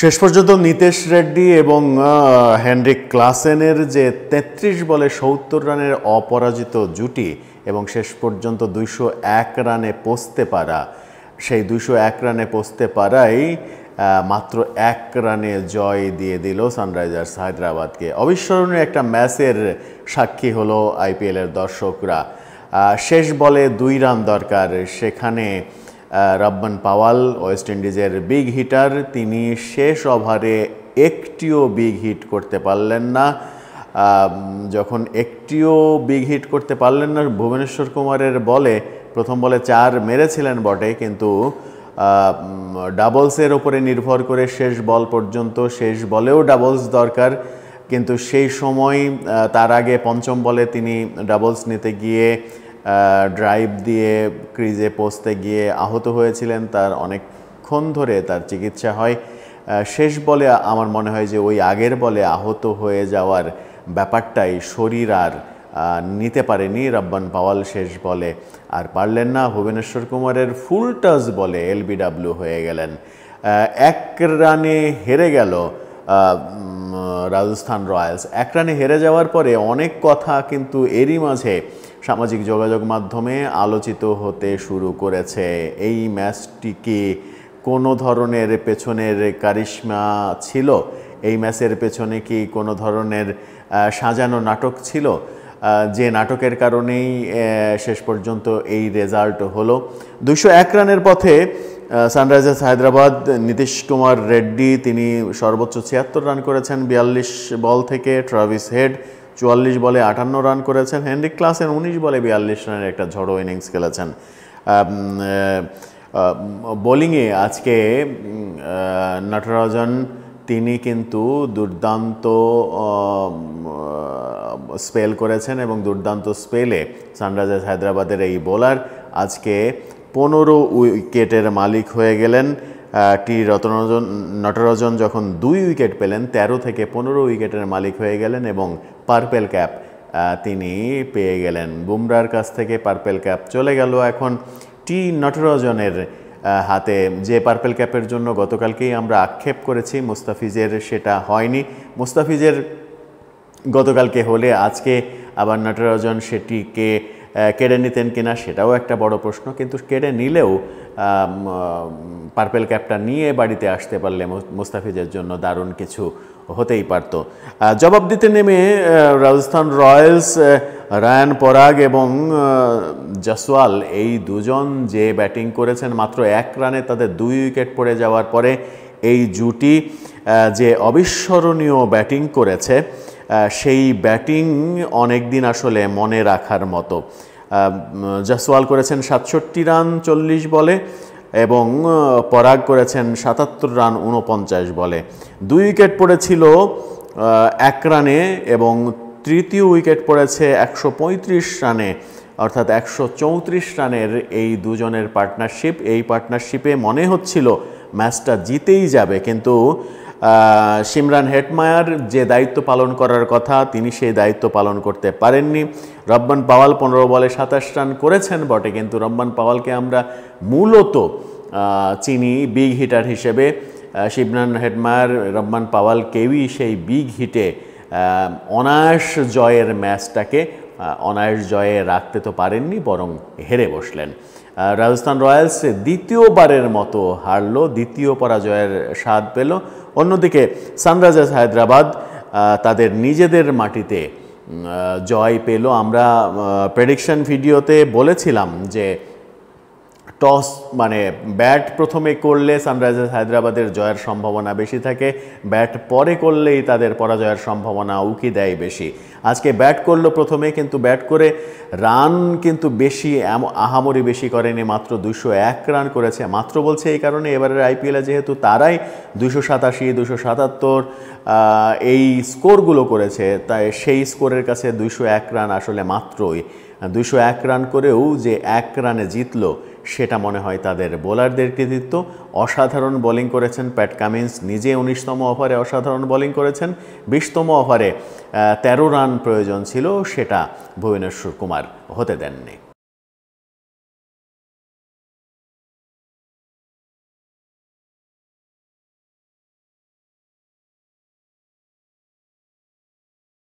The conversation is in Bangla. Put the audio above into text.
শেষ পর্যন্ত নিতেশ রেড্ডি এবং হেনরিক ক্লাসেনের যে ৩৩ বলে ৭০ রানের অপরাজিত জুটি এবং শেষ পর্যন্ত ২০১ রানে পৌঁছতে পারা, সেই ২০১ রানে পৌঁছতে পারাই মাত্র ১ রানে জয় দিয়ে দিল সানরাইজার্স হায়দ্রাবাদকে। অবিস্মরণীয় একটা ম্যাচের সাক্ষী হলো আইপিএলের দর্শকরা। শেষ বলে ২ রান দরকার, সেখানে রব্বান পাওয়াল ওয়েস্ট ইন্ডিজের বিগ হিটার, তিনি শেষ ওভারে একটিও বিগ হিট করতে পারলেন না। যখন একটিও বিগ হিট করতে পারলেন না, ভুবনেশ্বর কুমারের বলে প্রথম বলে ৪ মেরেছিলেন বটে, কিন্তু ডাবলসের ওপরে নির্ভর করে শেষ বল পর্যন্ত, শেষ বলেও ডাবলস দরকার, কিন্তু সেই সময় তার আগে পঞ্চম বলে তিনি ডাবলস নিতে গিয়ে ড্রাইভ দিয়ে ক্রিজে পৌঁছতে গিয়ে আহত হয়েছিলেন। তার অনেকক্ষণ ধরে তার চিকিৎসা হয়। শেষ বলে আমার মনে হয় যে ওই আগের বলে আহত হয়ে যাওয়ার ব্যাপারটাই শরীর আর নিতে পারেনি রব্বান পাওয়াল। শেষ বলে আর পারলেন না। ভুবনেশ্বর কুমারের ফুল টাচ বলে এলবিডব্লিউ হয়ে গেলেন। ১ রানে হেরে গেল রাজস্থান রয়্যালস। ১ রানে হেরে যাওয়ার পরে অনেক কথা কিন্তু এরই মাঝে সামাজিক যোগাযোগ মাধ্যমে আলোচিত হতে শুরু করেছে। এই ম্যাচটিকে কোনো ধরনের পেছনের কারিশমা ছিল? এই ম্যাচের পেছনে কি কোনো ধরনের সাজানো নাটক ছিল, যে নাটকের কারণেই শেষ পর্যন্ত এই রেজাল্ট হলো? ২০১ রানের পথে সানরাইজার্স হায়দ্রাবাদ। নীতিশ কুমার রেড্ডি তিনি সর্বোচ্চ ৭৬ রান করেছেন ৪২ বল থেকে। ট্রাভিস হেড ৪৪ বলে ৫৮ রান করেছেন। হেনরিক ক্লাসেন ১৯ বলে ৪২ রানের একটা ঝড়ো ইনিংস খেলেছেন। বোলিংয়ে আজকে নটরাজন তিনি কিন্তু দুর্দান্ত স্পেল করেছেন এবং দুর্দান্ত স্পেলে সানরাইজার্স হায়দ্রাবাদের এই বোলার আজকে ১৫ উইকেটের মালিক হয়ে গেলেন। নটরাজন যখন ২ উইকেট পেলেন ১৩ থেকে ১৫ উইকেটের মালিক হয়ে গেলেন এবং পার্পেল ক্যাপ তিনি পেয়ে গেলেন। বুমরার কাছ থেকে পার্পেল ক্যাপ চলে গেল এখন নটরাজনের হাতে, যে পার্পেল ক্যাপের জন্য গতকালকেই আমরা আক্ষেপ করেছি মুস্তাফিজের, সেটা হয়নি। মুস্তাফিজের গতকালকে হলে আজকে আবার নটরাজন সেটিকে কেড়ে নিতেন কিনা সেটাও একটা বড় প্রশ্ন, কিন্তু কেড়ে নিলেও পার্পেল ক্যাপটা নিয়ে বাড়িতে আসতে পারলে মুস্তাফিজের জন্য দারুণ কিছু হতেই পারত। জবাব দিতে নেমে রাজস্থান রয়্যালস, রায়ান পরাগ এবং জসওয়াল এই দুজন যে ব্যাটিং করেছেন, মাত্র ১ রানে তাদের ২ উইকেট পড়ে যাওয়ার পরে এই জুটি যে অবিস্মরণীয় ব্যাটিং করেছে, সেই ব্যাটিং অনেক দিন আসলে মনে রাখার মতো। জসওয়াল করেছেন ৬৭ রান ৪০ বলে এবং পরাগ করেছেন ৭৭ রান ৪৯ বলে। ২ উইকেট পড়েছিল ১ রানে এবং তৃতীয় উইকেট পড়েছে ১৩৫ রানে, অর্থাৎ ১৩৪ রানের এই দুজনের পার্টনারশিপ। এই পার্টনারশিপে মনে হচ্ছিল ম্যাচটা জিতেই যাবে, কিন্তু শিমরান হেটমায়ার যে দায়িত্ব পালন করার কথা তিনি সেই দায়িত্ব পালন করতে পারেননি। রব্বান পাওয়াল ১৫ বলে ২৭ রান করেছেন বটে, কিন্তু রব্বান পাওয়ালকে আমরা মূলত চিনি বিগ হিটার হিসেবে। শিমরান হেটমায়ার, রব্বান পাওয়াল কেউই সেই বিগ হিটে অনায়াস জয়ের ম্যাচটাকে অনায়াস জয়ে রাখতে তো পারেননি, বরং হেরে বসলেন। রাজস্থান রয়্যালস দ্বিতীয়বারের মতো হারলো, দ্বিতীয় পরাজয়ের স্বাদ পেল। অন্যদিকে সানরাইজার্স হায়দ্রাবাদ তাদের নিজেদের মাটিতে জয় পেল। আমরা প্রেডিকশন ভিডিওতে বলেছিলাম যে টস মানে ব্যাট প্রথমে করলে সানরাইজার্স হায়দ্রাবাদের জয়ের সম্ভাবনা বেশি থাকে, ব্যাট পরে করলেই তাদের পরাজয়ের সম্ভাবনা উকি দেয় বেশি। আজকে ব্যাট করলো প্রথমে, কিন্তু ব্যাট করে রান কিন্তু বেশি আহামরি বেশি করেনি, মাত্র ২০১ রান করেছে। মাত্র বলছে এই কারণে এবারের আইপিএলে যেহেতু তারাই ২৮৭, ২৭৭ এই স্কোরগুলো করেছে, তাই সেই স্কোরের কাছে ২০১ রান আসলে মাত্রই। ২০১ রান করেও যে ১ রানে জিতলো সেটা মনে হয় তাদের বোলারদের কৃতিত্ব। অসাধারণ বোলিং করেছেন প্যাট কামিন্স, নিজে ১৯তম ওভারে অসাধারণ বোলিং করেছেন। ২০তম ওভারে ১৩ রান প্রয়োজন ছিল, সেটা ভুবনেশ্বর কুমার হতে দেননি।